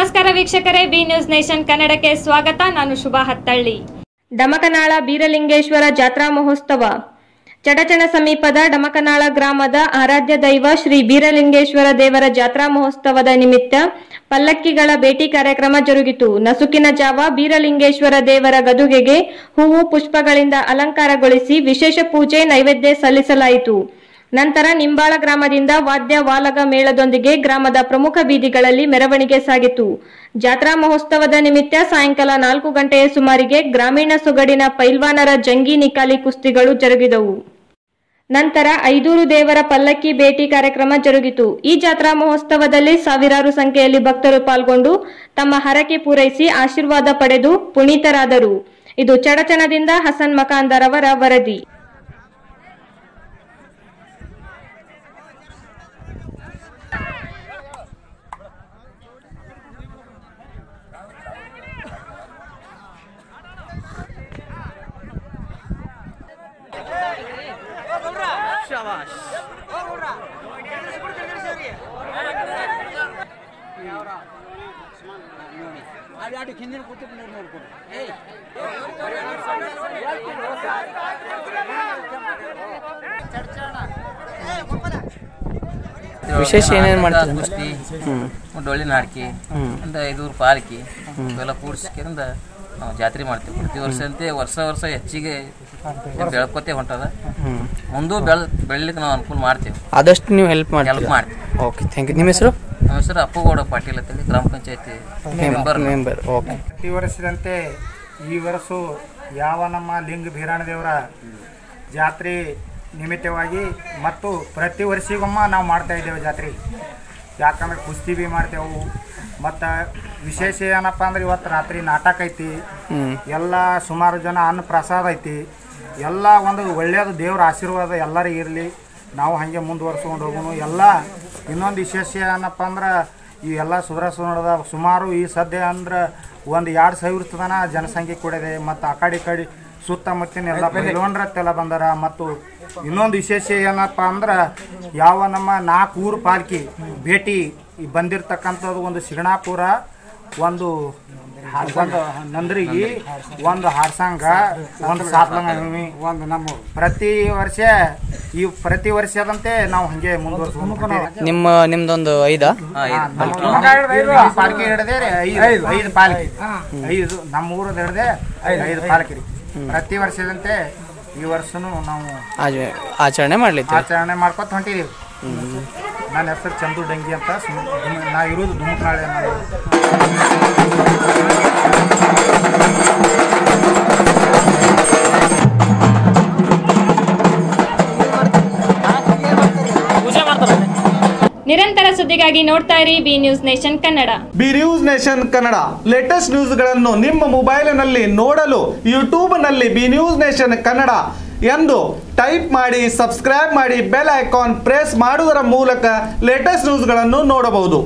ನಮಸ್ಕಾರ ವೀಕ್ಷಕರೇ, B News nation ಕನ್ನಡಕ್ಕೆ ಸ್ವಾಗತ. ನಾನು ಶುಭಾ ಹತ್ತಳ್ಳಿ. ಡಮಕನಾಳ ಬೀರಲಿಂಗೇಶ್ವರ ಜಾತ್ರಾ ಮಹೋತ್ಸವ. ಚಡಚಣ ಸಮೀಪದ ಡಮಕನಾಳ ಗ್ರಾಮದ ಆರಾಧ್ಯ ದೈವ ಶ್ರೀ ಬೀರಲಿಂಗೇಶ್ವರ ದೇವರ ಜಾತ್ರಾ ಮಹೋತ್ಸವದ ನಿಮಿತ್ತ ಪಲ್ಲಕ್ಕಿಗಳ ಭೇಟಿ ಕಾರ್ಯಕ್ರಮ ಜರುಗಿತು. ನಸುಕಿನ ಜಾವ ಬೀರಲಿಂಗೇಶ್ವರ ದೇವರ ಗದುಗೆಗೆ ಹೂವು ಪುಷ್ಪಗಳಿಂದ ಅಲಂಕಾರಗೊಳಿಸಿ ವಿಶೇಷ ಪೂಜೆ ನೈವೇದ್ಯ ಸಲ್ಲಿಸಲಾಯಿತು. ನಂತರ ನಿಂಬಾಳ ಗ್ರಾಮದಿಂದ ವಾದ್ಯ ವಾಲಗ ಮೇಳದೊಂದಿಗೆ ಗ್ರಾಮದ ಪ್ರಮುಖ ಬೀದಿಗಳಲ್ಲಿ ಮೆರವಣಿಗೆ ಸಾಗಿತು. ಜಾತ್ರಾ ಮಹೋತ್ಸವದ ನಿಮಿತ್ತ ಸಾಯಂಕಾಲ 4 ಗಂಟೆಯ ಸುಮಾರಿಗೆ ಗ್ರಾಮೀಣ ಸೊಗಡಿನ ಪೈಲ್ವಾನರ ಜಂಗಿ ನಿಕಾಲಿ ಕುಸ್ತಿಗಳು ಜರುಗಿದವು. ನಂತರ ಐದೂರು ದೇವರ ಪಲ್ಲಕ್ಕಿ ಭೇಟಿ ಕಾರ್ಯಕ್ರಮ ಜರುಗಿತು. ಈ ಜಾತ್ರಾ ಮಹೋತ್ಸವದಲ್ಲಿ ಸಾವಿರಾರು ಸಂಖ್ಯೆಯಲ್ಲಿ ಭಕ್ತರು ಪಾಲ್ಗೊಂಡು ತಮ್ಮ ಹರಕೆ ಪೂರೈಸಿ ಆಶೀರ್ವಾದ ಪಡೆದು ಪುನೀತರಾದರು. ಇದು ಚಡಚಣದಿಂದ ಹಸನ್ ಮಕಾಂದರ್ ಅವರ ವರದಿ. ವಿಶೇಷ ಏನೇನು ಮಾಡ್ತಾರೆ? ಕುಸ್ತಿ, ಡೊಳ್ಳಿನ ಹಾಡ್ಕಿ, ಒಂದು 5 ಪಾಲ್ಕಿ ಇವೆಲ್ಲ ಕೂಡಿಸ್ಕೊಂಡು ನಾವು ಜಾತ್ರೆ ಮಾಡ್ತೀವಿ. ಪ್ರತಿ ವರ್ಷದಂತೆ ವರ್ಷ ಹೆಚ್ಚಿಗೆ ಬೆಳ್ಕೊತೇ ಹೊಂಟದ. ಮುಂದೂ ಬೆಳಿಲಿಕ್ಕೆ ನಾವು ಅನುಕೂಲ ಮಾಡ್ತೀವಿ. ಆದಷ್ಟು ನೀವು ಹೆಲ್ಪ್ ಮಾಡ್ತೀವಿ. Okay, thank you. ನಿಮ್ಮ ಹೆಸರು? ನಮ್ಮ ಹೆಸರು ಅಪ್ಪಗೌಡ ಪಾಟೀಲ್ ಅಂತೇಳಿ, ಗ್ರಾಮ ಪಂಚಾಯತಿ ಮೆಂಬರ್. ಓಕೆ. ಪ್ರತಿ ವರ್ಷದಂತೆ ಈ ವರ್ಷ ಯಾವ ನಮ್ಮ ಲಿಂಗ ಬೀರಾಣ ದೇವರ ಜಾತ್ರೆ ನಿಮಿತ್ತವಾಗಿ ಮತ್ತು ಪ್ರತಿ ವರ್ಷಗೊಮ್ಮ ನಾವು ಮಾಡ್ತಾ ಇದ್ದೇವೆ ಜಾತ್ರೆ. ಯಾಕಂದ್ರೆ ಕುಸ್ತಿ ಭೀ ಮಾಡ್ತೇವೆ. ಮತ್ತು ವಿಶೇಷ ಏನಪ್ಪ ಅಂದ್ರೆ ಇವತ್ತು ರಾತ್ರಿ ನಾಟಕ ಐತಿ, ಎಲ್ಲ ಸುಮಾರು ಜನ ಅನ್ನ ಪ್ರಸಾದ ಐತಿ. ಎಲ್ಲ ಒಂದು ಒಳ್ಳೆಯದು ದೇವ್ರ ಆಶೀರ್ವಾದ ಎಲ್ಲರಿಗೂ ಇರಲಿ. ನಾವು ಹಾಗೆ ಮುಂದುವರ್ಸ್ಕೊಂಡು ಹೋಗೋಣ. ಎಲ್ಲ ಇನ್ನೊಂದು ವಿಶೇಷ ಏನಪ್ಪ ಅಂದ್ರೆ ಇವೆಲ್ಲ ಸುಧಾರಿಸೋಣದ ಸುಮಾರು ಈ ಸದ್ಯ ಅಂದ್ರೆ ಒಂದು 2,000 ತನ ಜನಸಂಖ್ಯೆ ಕೂಡಿದೆ. ಮತ್ತು ಆ ಕಡೆ ಸುತ್ತಮುತ್ತಿನ ಎಲ್ಲ ಪೈಲ್ವಾನರೆಲ್ಲ ಬಂದಾರ. ಮತ್ತು ಇನ್ನೊಂದು ವಿಶೇಷ ಏನಪ್ಪ ಅಂದ್ರೆ ಯಾವ ನಮ್ಮ 4 ಊರು ಪಾಲ್ಕಿ ಭೇಟಿ ಬಂದಿರತಕ್ಕಂಥದ್ದು, ಒಂದು ಸಿಗಣಾಪುರ, ಒಂದು ನಂದ್ರಿಗೆ, ಒಂದು ಹಾಡ್ಸಂಗ, ಒಂದು ಸಾತ್ಲಂಗಿ, ಒಂದು ನಮ್ಮ ಪ್ರತಿ ವರ್ಷದಂತೆ ನಾವು ಹಂಗೆ ಮುಂದುವರ್ಸ್ಕೊಂಡು ನಿಮ್ದೊಂದು 5 ಪಾಲ್ಕಿ ಹಿಡದೆ 5 ಪಾಲ್ಕಿ 5 ನಮ್ಮ ಊರದ ಹಿಡದೆ 5 ಪಾಲ್ಕಿ ರೀ. ಪ್ರತಿ ವರ್ಷದಂತೆ ಈ ವರ್ಷನೂ ನಾವು ಆಚರಣೆ ಮಾಡ್ಕೊತ ಹೊಂಟಿದ್ದೀವಿ. ನನ್ನ ಹೆಸರು ಚಂದು ಡಂಗಿ ಅಂತ. ನಾ ಇರೋದು ದುಮಕನಾಳೆ. ನಿರಂತರ ಸುದ್ದಿಗಾಗಿ ನೋಡ್ತಾ ಇರಿ B News Nation Kannada. B News Nation Kannada latest ನ್ಯೂಸ್ಗಳನ್ನು ನಿಮ್ಮ ಮೊಬೈಲಿನಲ್ಲಿ ನೋಡಲು ಯೂಟ್ಯೂಬ್ನಲ್ಲಿ ಬಿ ನ್ಯೂಸ್ ನೇಷನ್ ಕನ್ನಡ ಎಂದು ಟೈಪ್ ಮಾಡಿ, ಸಬ್ಸ್ಕ್ರೈಬ್ ಮಾಡಿ, ಬೆಲ್ ಐಕಾನ್ ಪ್ರೆಸ್ ಮಾಡುವುದರ ಮೂಲಕ ಲೇಟೆಸ್ಟ್ ನ್ಯೂಸ್ಗಳನ್ನು ನೋಡಬಹುದು.